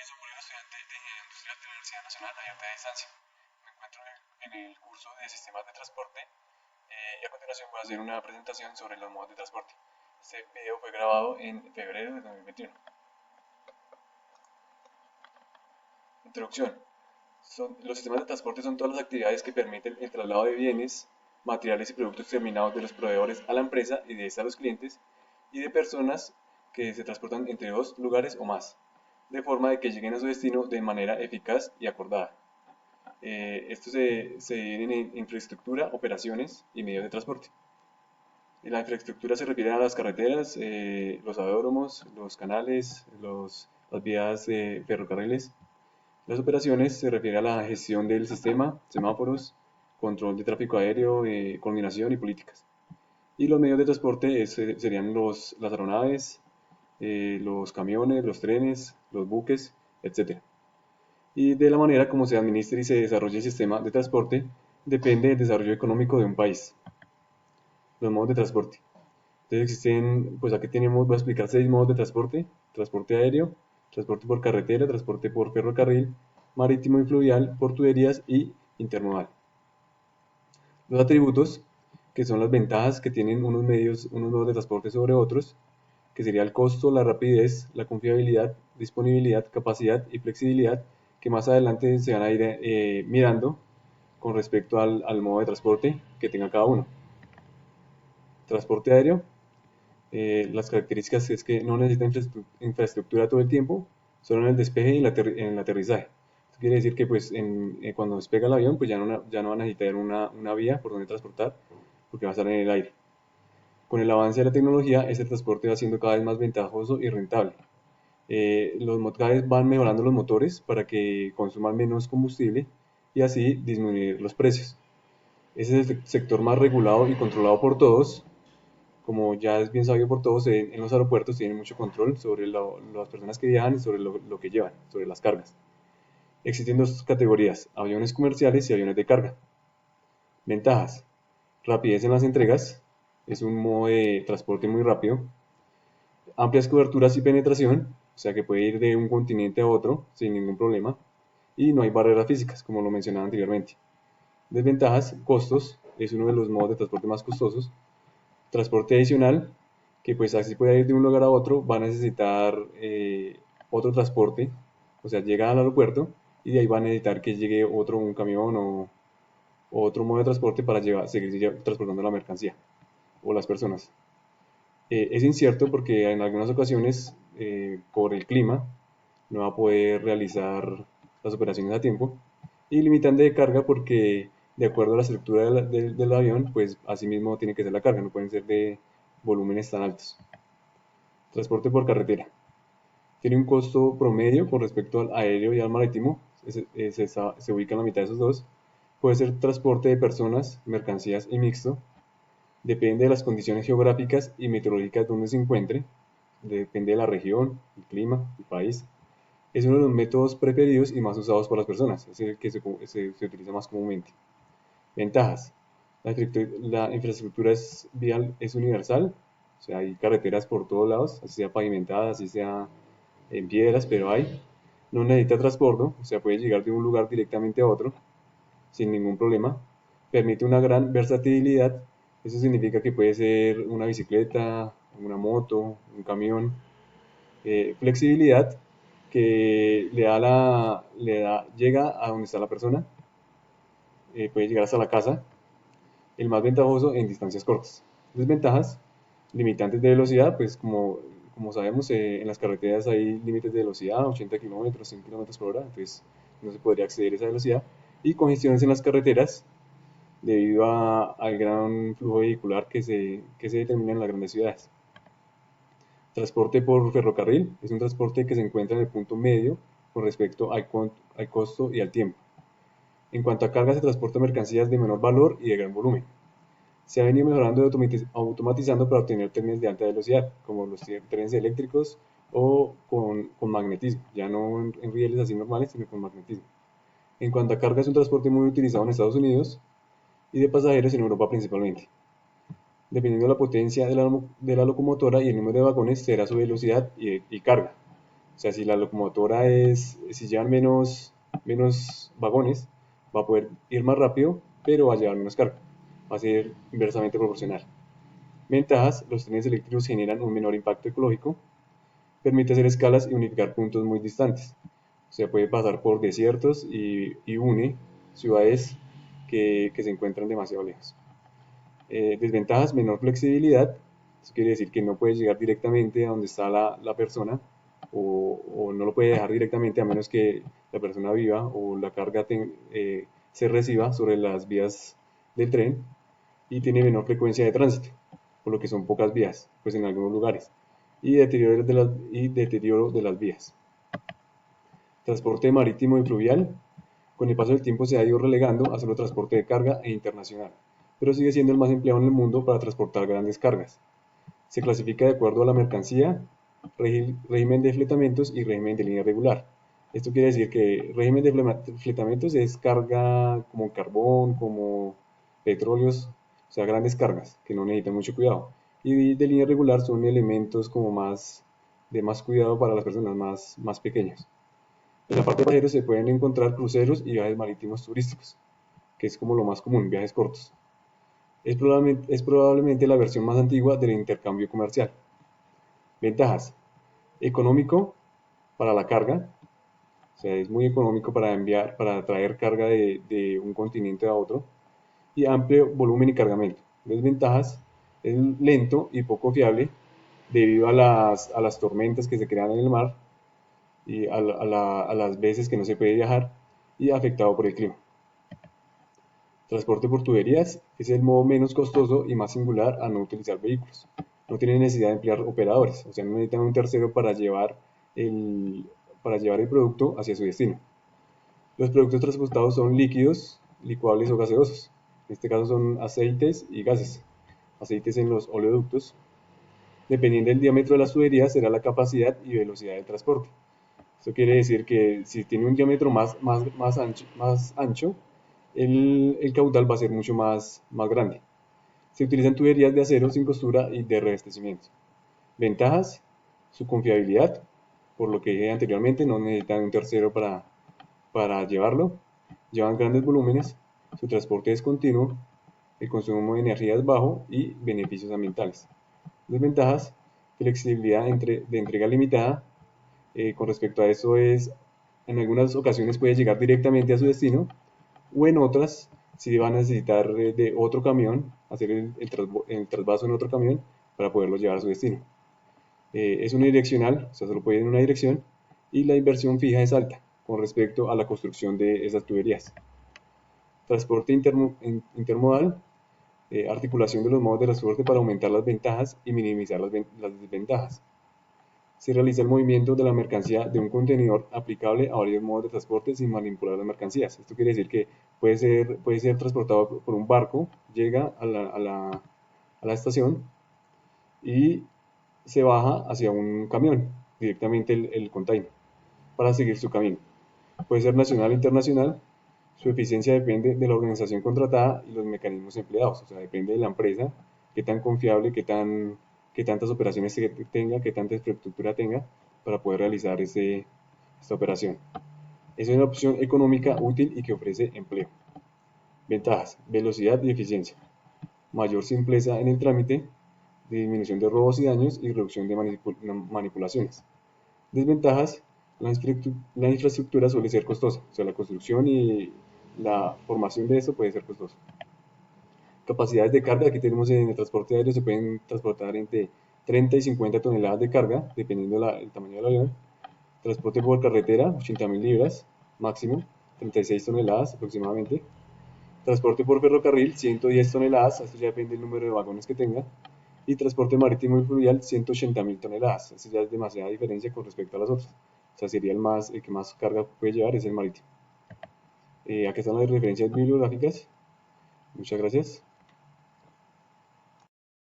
Nelson Moreno, estudiante de Ingeniería Industrial de la Universidad Nacional Abierta de Distancia. Me encuentro en el curso de Sistemas de Transporte y a continuación voy a hacer una presentación sobre los modos de transporte. Este video fue grabado en febrero de 2021. Introducción. Los sistemas de transporte son todas las actividades que permiten el traslado de bienes, materiales y productos terminados de los proveedores a la empresa y de esta a los clientes, y de personas que se transportan entre dos lugares o más, de forma de que lleguen a su destino de manera eficaz y acordada. Esto se divide en infraestructura, operaciones y medios de transporte. La infraestructura se refiere a las carreteras, los aeródromos, los canales, las vías de ferrocarriles. Las operaciones se refiere a la gestión del sistema, semáforos, control de tráfico aéreo, coordinación y políticas. Y los medios de transporte serían las aeronaves, los camiones, los trenes, los buques, etc. Y de la manera como se administre y se desarrolle el sistema de transporte depende del desarrollo económico de un país. Los modos de transporte. Entonces existen, pues aquí tenemos, voy a explicar 6 modos de transporte: transporte aéreo, transporte por carretera, transporte por ferrocarril, marítimo y fluvial, portuerías y intermodal. Los atributos, que son las ventajas que tienen unos modos de transporte sobre otros, que sería el costo, la rapidez, la confiabilidad, disponibilidad, capacidad y flexibilidad, que más adelante se van a ir mirando con respecto al modo de transporte que tenga cada uno. Transporte aéreo, las características es que no necesita infraestructura todo el tiempo, solo en el despegue y en el aterrizaje. Esto quiere decir que pues cuando despega el avión pues ya no va a necesitar una vía por donde transportar, porque va a estar en el aire. Con el avance de la tecnología, este transporte va siendo cada vez más ventajoso y rentable. Cada vez van mejorando los motores para que consuman menos combustible y así disminuir los precios. Ese es el sector más regulado y controlado por todos. Como ya es bien sabido por todos, en los aeropuertos tienen mucho control sobre las personas que viajan y sobre lo que llevan, sobre las cargas. Existen dos categorías: aviones comerciales y aviones de carga. Ventajas: rapidez en las entregas, es un modo de transporte muy rápido. Amplias coberturas y penetración, o sea que puede ir de un continente a otro sin ningún problema. Y no hay barreras físicas, como lo mencionaba anteriormente. Desventajas: costos, es uno de los modos de transporte más costosos. Transporte adicional, que pues así puede ir de un lugar a otro, va a necesitar otro transporte, o sea, llega al aeropuerto y de ahí va a necesitar que llegue un camión o otro modo de transporte para seguir transportando la mercancía o las personas. Es incierto porque en algunas ocasiones, por el clima, no va a poder realizar las operaciones a tiempo. Y limitante de carga porque de acuerdo a la estructura del avión, pues así mismo tiene que ser la carga, no pueden ser de volúmenes tan altos. Transporte por carretera. Tiene un costo promedio con respecto al aéreo y al marítimo, se ubica en la mitad de esos dos. Puede ser transporte de personas, mercancías y mixto. Depende de las condiciones geográficas y meteorológicas donde se encuentre. Depende de la región, el clima, el país. Es uno de los métodos preferidos y más usados por las personas, es el que se utiliza más comúnmente. Ventajas: la infraestructura vial es universal, o sea, hay carreteras por todos lados, así sea pavimentadas, así sea en piedras, pero hay. No necesita transbordo, o sea, puede llegar de un lugar directamente a otro sin ningún problema. Permite una gran versatilidad, eso significa que puede ser una bicicleta, una moto, un camión. Flexibilidad, que llega a donde está la persona, puede llegar hasta la casa. El más ventajoso en distancias cortas. Desventajas: limitantes de velocidad, pues como sabemos, en las carreteras hay límites de velocidad, 80 km, 100 km por hora, entonces no se podría acceder a esa velocidad. Y congestiones en las carreteras debido al gran flujo vehicular que se determina en las grandes ciudades. Transporte por ferrocarril es un transporte que se encuentra en el punto medio con respecto al costo y al tiempo. En cuanto a carga, se transporta mercancías de menor valor y de gran volumen. Se ha venido mejorando y automatizando para obtener trenes de alta velocidad, como los trenes eléctricos o con magnetismo, ya no en rieles así normales, sino con magnetismo. En cuanto a carga, es un transporte muy utilizado en Estados Unidos y de pasajeros en Europa principalmente. Dependiendo de la potencia de la locomotora y el número de vagones, será su velocidad y carga. O sea, si la locomotora si llevan menos vagones, va a poder ir más rápido, pero va a llevar menos carga. Va a ser inversamente proporcional. Ventajas: los trenes eléctricos generan un menor impacto ecológico, permite hacer escalas y unificar puntos muy distantes. O sea, puede pasar por desiertos y une ciudades que se encuentran demasiado lejos. Desventajas: menor flexibilidad. Eso quiere decir que no puede llegar directamente a donde está la persona, o no lo puede dejar directamente a menos que la persona viva o la carga se reciba sobre las vías del tren, y tiene menor frecuencia de tránsito, por lo que son pocas vías, pues en algunos lugares, y deterioro de las vías. Transporte marítimo y fluvial. Con el paso del tiempo se ha ido relegando a solo transporte de carga e internacional, pero sigue siendo el más empleado en el mundo para transportar grandes cargas. Se clasifica de acuerdo a la mercancía, régimen de fletamientos y régimen de línea regular. Esto quiere decir que régimen de fletamientos es carga como carbón, como petróleos, o sea, grandes cargas que no necesitan mucho cuidado. Y de línea regular son elementos como de más cuidado para las personas más pequeñas. En la parte de pasajeros se pueden encontrar cruceros y viajes marítimos turísticos, que es como lo más común, viajes cortos. Es probablemente la versión más antigua del intercambio comercial. Ventajas: económico para la carga, o sea, es muy económico para traer carga de un continente a otro, y amplio volumen y cargamento. Desventajas: es lento y poco fiable debido a las tormentas que se crean en el mar y a las veces que no se puede viajar, y afectado por el clima. Transporte por tuberías es el modo menos costoso y más singular a no utilizar vehículos. No tiene necesidad de emplear operadores, o sea, no necesitan un tercero para llevar el producto hacia su destino. Los productos transportados son líquidos, licuables o gaseosos. En este caso son aceites y gases. Aceites en los oleoductos. Dependiendo del diámetro de las tuberías, será la capacidad y velocidad del transporte. Esto quiere decir que si tiene un diámetro más ancho, el caudal va a ser mucho más grande. Se utilizan tuberías de acero sin costura y de reabastecimiento. Ventajas: su confiabilidad, por lo que dije anteriormente, no necesitan un tercero para llevarlo. Llevan grandes volúmenes, su transporte es continuo, el consumo de energía es bajo y beneficios ambientales. Desventajas: flexibilidad de entrega limitada. Con respecto a eso en algunas ocasiones puede llegar directamente a su destino, o en otras si van a necesitar de otro camión, hacer el trasvaso en otro camión para poderlo llevar a su destino. Es unidireccional, o sea, solo puede ir en una dirección, y la inversión fija es alta con respecto a la construcción de esas tuberías. Transporte intermodal, articulación de los modos de transporte para aumentar las ventajas y minimizar las desventajas. Se realiza el movimiento de la mercancía de un contenedor aplicable a varios modos de transporte sin manipular las mercancías. Esto quiere decir que puede ser transportado por un barco, llega a la estación y se baja hacia un camión, directamente el container, para seguir su camino. Puede ser nacional o internacional. Su eficiencia depende de la organización contratada y los mecanismos empleados, o sea, depende de la empresa, qué tan confiable, qué tantas operaciones tenga, qué tanta infraestructura tenga para poder realizar esta operación. Es una opción económica útil y que ofrece empleo. Ventajas: velocidad y eficiencia, mayor simpleza en el trámite, disminución de robos y daños y reducción de manipulaciones. Desventajas: la infraestructura suele ser costosa, o sea, la construcción y la formación de esto puede ser costoso. Capacidades de carga: aquí tenemos en el transporte aéreo, se pueden transportar entre 30 y 50 toneladas de carga, dependiendo del tamaño del avión. Transporte por carretera, 80.000 libras máximo, 36 toneladas aproximadamente. Transporte por ferrocarril, 110 toneladas, esto ya depende del número de vagones que tenga. Y transporte marítimo y fluvial, 180.000 toneladas. Esto ya es demasiada diferencia con respecto a las otras. O sea, sería el que más carga puede llevar, es el marítimo. Aquí están las referencias bibliográficas. Muchas gracias.